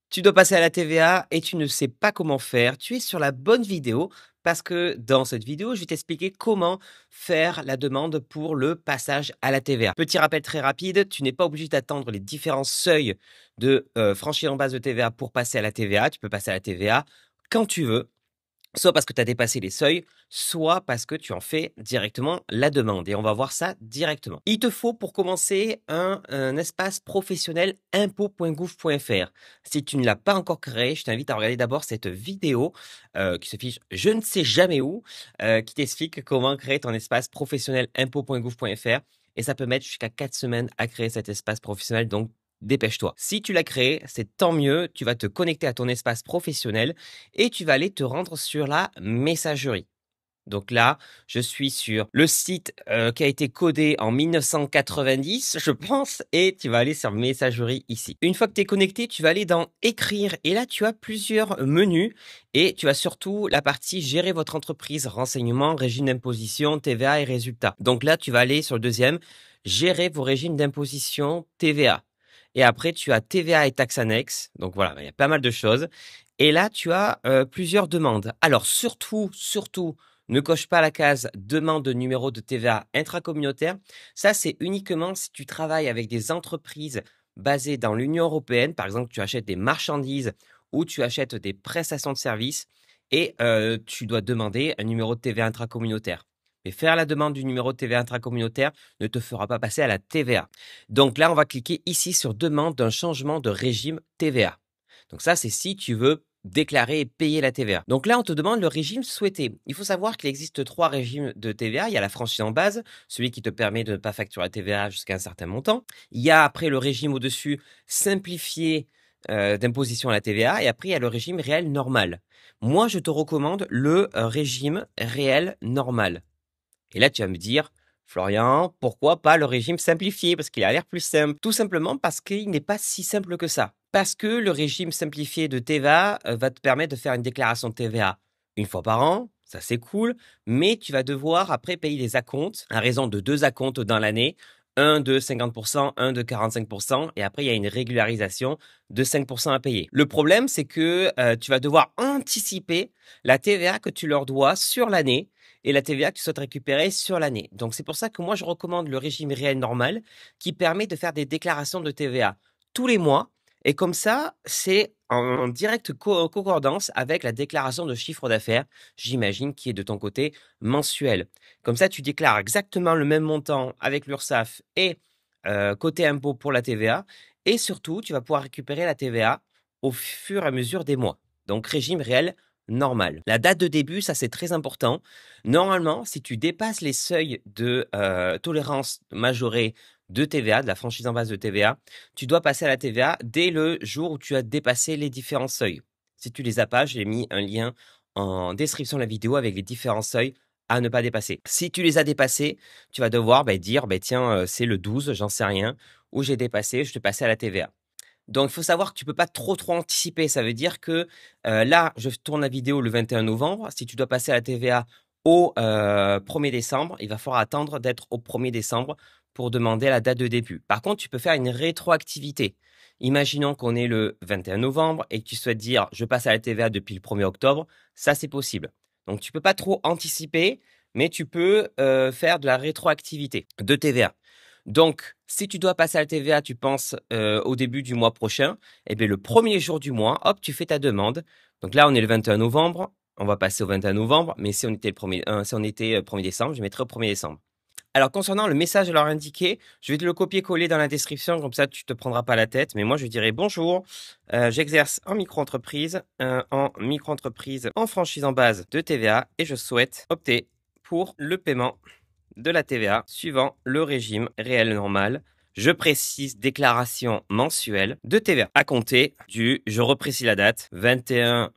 Tu dois passer à la TVA et tu ne sais pas comment faire. Tu es sur la bonne vidéo parce que dans cette vidéo, je vais t'expliquer comment faire la demande pour le passage à la TVA. Petit rappel très rapide, tu n'es pas obligé d'attendre les différents seuils de franchise en base de TVA pour passer à la TVA. Tu peux passer à la TVA quand tu veux. Soit parce que tu as dépassé les seuils, soit parce que tu en fais directement la demande et on va voir ça directement. Il te faut pour commencer un espace professionnel impôts.gouv.fr. Si tu ne l'as pas encore créé, je t'invite à regarder d'abord cette vidéo qui se fiche je ne sais jamais où, qui t'explique comment créer ton espace professionnel impôts.gouv.fr et ça peut mettre jusqu'à 4 semaines à créer cet espace professionnel, donc dépêche-toi. Si tu l'as créé, c'est tant mieux, tu vas te connecter à ton espace professionnel et tu vas aller te rendre sur la messagerie. Donc là, je suis sur le site qui a été codé en 1990, je pense, et tu vas aller sur messagerie ici. Une fois que tu es connecté, tu vas aller dans écrire et là, tu as plusieurs menus et tu as surtout la partie gérer votre entreprise, renseignements, régime d'imposition, TVA et résultats. Donc là, tu vas aller sur le deuxième, gérer vos régimes d'imposition, TVA. Et après, tu as TVA et taxes annexes. Donc voilà, il y a pas mal de choses. Et là, tu as plusieurs demandes. Alors surtout, ne coche pas la case demande de numéro de TVA intracommunautaire. Ça, c'est uniquement si tu travailles avec des entreprises basées dans l'Union européenne. Par exemple, tu achètes des marchandises ou tu achètes des prestations de services et tu dois demander un numéro de TVA intracommunautaire. Mais faire la demande du numéro de TVA intracommunautaire ne te fera pas passer à la TVA. Donc là, on va cliquer ici sur demande d'un changement de régime TVA. Donc ça, c'est si tu veux déclarer et payer la TVA. Donc là, on te demande le régime souhaité. Il faut savoir qu'il existe 3 régimes de TVA. Il y a la franchise en base, celui qui te permet de ne pas facturer la TVA jusqu'à un certain montant. Il y a après le régime au-dessus simplifié d'imposition à la TVA. Et après, il y a le régime réel normal. Moi, je te recommande le régime réel normal. Et là, tu vas me dire, Florian, pourquoi pas le régime simplifié? Parce qu'il a l'air plus simple. Tout simplement parce qu'il n'est pas si simple que ça. Parce que le régime simplifié de TVA va te permettre de faire une déclaration de TVA une fois par an. Ça, c'est cool. Mais tu vas devoir après payer les acomptes à raison de 2 acomptes dans l'année. Un de 50%, un de 45%. Et après, il y a une régularisation de 5% à payer. Le problème, c'est que tu vas devoir anticiper la TVA que tu leur dois sur l'année et la TVA que tu souhaites récupérer sur l'année. Donc, c'est pour ça que moi, je recommande le régime réel normal qui permet de faire des déclarations de TVA tous les mois. Et comme ça, c'est en directe concordance avec la déclaration de chiffre d'affaires, j'imagine, qui est de ton côté mensuel. Comme ça, tu déclares exactement le même montant avec l'URSSAF et côté impôt pour la TVA. Et surtout, tu vas pouvoir récupérer la TVA au fur et à mesure des mois. Donc, régime réel normal. La date de début, ça c'est très important. Normalement, si tu dépasses les seuils de tolérance majorée de TVA, de la franchise en base de TVA, tu dois passer à la TVA dès le jour où tu as dépassé les différents seuils. Si tu les as pas, j'ai mis un lien en description de la vidéo avec les différents seuils à ne pas dépasser. Si tu les as dépassés, tu vas devoir dire, tiens, c'est le 12, j'en sais rien, où j'ai dépassé, je te passais à la TVA. Donc, il faut savoir que tu peux pas trop anticiper. Ça veut dire que là, je tourne la vidéo le 21 novembre. Si tu dois passer à la TVA au 1er décembre, il va falloir attendre d'être au 1er décembre pour demander la date de début. Par contre, tu peux faire une rétroactivité. Imaginons qu'on est le 21 novembre et que tu souhaites dire je passe à la TVA depuis le 1er octobre. Ça, c'est possible. Donc, tu peux pas trop anticiper, mais tu peux faire de la rétroactivité de TVA. Donc, si tu dois passer à la TVA, tu penses au début du mois prochain, eh bien, le premier jour du mois, hop, tu fais ta demande. Donc là, on est le 21 novembre, on va passer au 21 novembre, mais si on était si on était 1er décembre, je mettrais au 1er décembre. Alors, concernant le message à leur indiquer, je vais te le copier-coller dans la description, comme ça tu te prendras pas la tête. Mais moi, je dirais bonjour, j'exerce en micro-entreprise, en franchise en base de TVA et je souhaite opter pour le paiement de la TVA suivant le régime réel normal. Je précise déclaration mensuelle de TVA à compter du, je reprécise la date, 21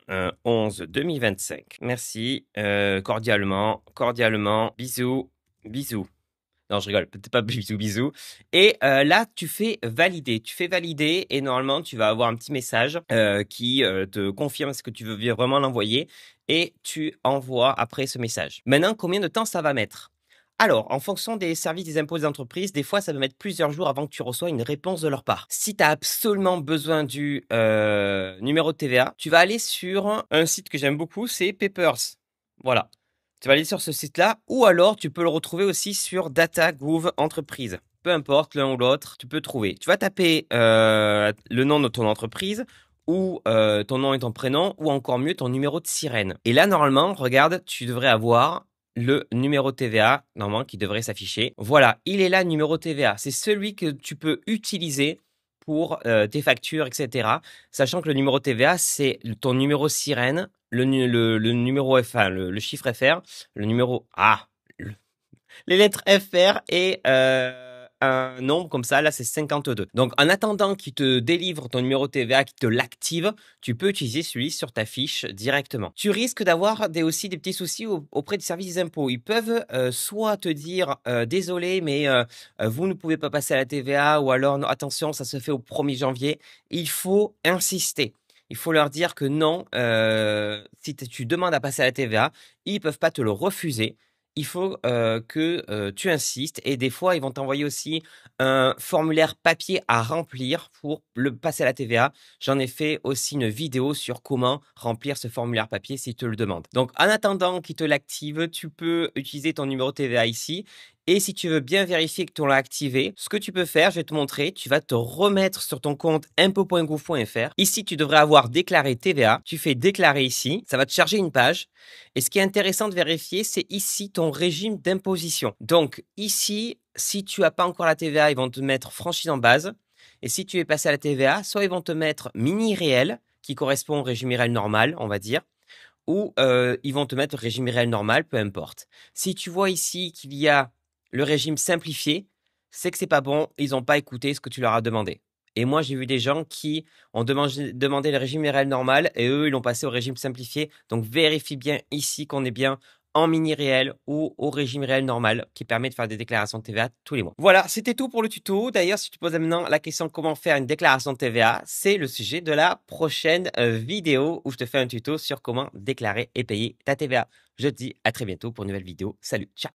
11 2025. Merci, cordialement, bisous, bisous. Non, je rigole, peut-être pas bisous, bisous. Et là, tu fais valider. Tu fais valider et normalement, tu vas avoir un petit message qui te confirme ce que tu veux vraiment l'envoyer et tu envoies après ce message. Maintenant, combien de temps ça va mettre? Alors, en fonction des services des impôts des entreprises, des fois, ça peut mettre plusieurs jours avant que tu reçois une réponse de leur part. Si tu as absolument besoin du numéro de TVA, tu vas aller sur un site que j'aime beaucoup, c'est Papers. Voilà. Tu vas aller sur ce site-là, ou alors tu peux le retrouver aussi sur DataGouv Entreprise. Peu importe, l'un ou l'autre, tu peux trouver. Tu vas taper le nom de ton entreprise, ou ton nom et ton prénom, ou encore mieux, ton numéro de sirène. Et là, normalement, regarde, tu devrais avoir le numéro TVA, normalement, qui devrait s'afficher. Voilà, il est là, le numéro TVA. C'est celui que tu peux utiliser pour tes factures, etc. Sachant que le numéro TVA, c'est ton numéro sirène, le numéro enfin, le chiffre FR, le numéro les lettres FR et un nombre comme ça, là c'est 52. Donc en attendant qu'il te délivre ton numéro TVA, qu'il te l'active, tu peux utiliser celui sur ta fiche directement. Tu risques d'avoir aussi des petits soucis auprès du service des impôts. Ils peuvent soit te dire désolé mais vous ne pouvez pas passer à la TVA, ou alors non, attention, ça se fait au 1er janvier. Il faut insister. Il faut leur dire que non, si tu demandes à passer à la TVA, ils peuvent pas te le refuser. Il faut que tu insistes, et des fois, ils vont t'envoyer aussi un formulaire papier à remplir pour le passer à la TVA. J'en ai fait aussi une vidéo sur comment remplir ce formulaire papier s'ils te le demandent. Donc, en attendant qu'ils te l'activent, tu peux utiliser ton numéro TVA ici. Et si tu veux bien vérifier que tu l'as activé, ce que tu peux faire, je vais te montrer, tu vas te remettre sur ton compte impôts.gouv.fr. Ici, tu devrais avoir déclaré TVA. Tu fais déclarer ici, ça va te charger une page. Et ce qui est intéressant de vérifier, c'est ici ton régime d'imposition. Donc ici, si tu n'as pas encore la TVA, ils vont te mettre franchise en base. Et si tu es passé à la TVA, soit ils vont te mettre mini réel, qui correspond au régime réel normal, on va dire, ou ils vont te mettre régime réel normal, peu importe. Si tu vois ici qu'il y a le régime simplifié, c'est que c'est pas bon, ils n'ont pas écouté ce que tu leur as demandé. Et moi, j'ai vu des gens qui ont demandé le régime réel normal et eux, ils l'ont passé au régime simplifié. Donc, vérifie bien ici qu'on est bien en mini réel ou au régime réel normal, qui permet de faire des déclarations de TVA tous les mois. Voilà, c'était tout pour le tuto. D'ailleurs, si tu te poses maintenant la question comment faire une déclaration de TVA, c'est le sujet de la prochaine vidéo où je te fais un tuto sur comment déclarer et payer ta TVA. Je te dis à très bientôt pour une nouvelle vidéo. Salut, ciao!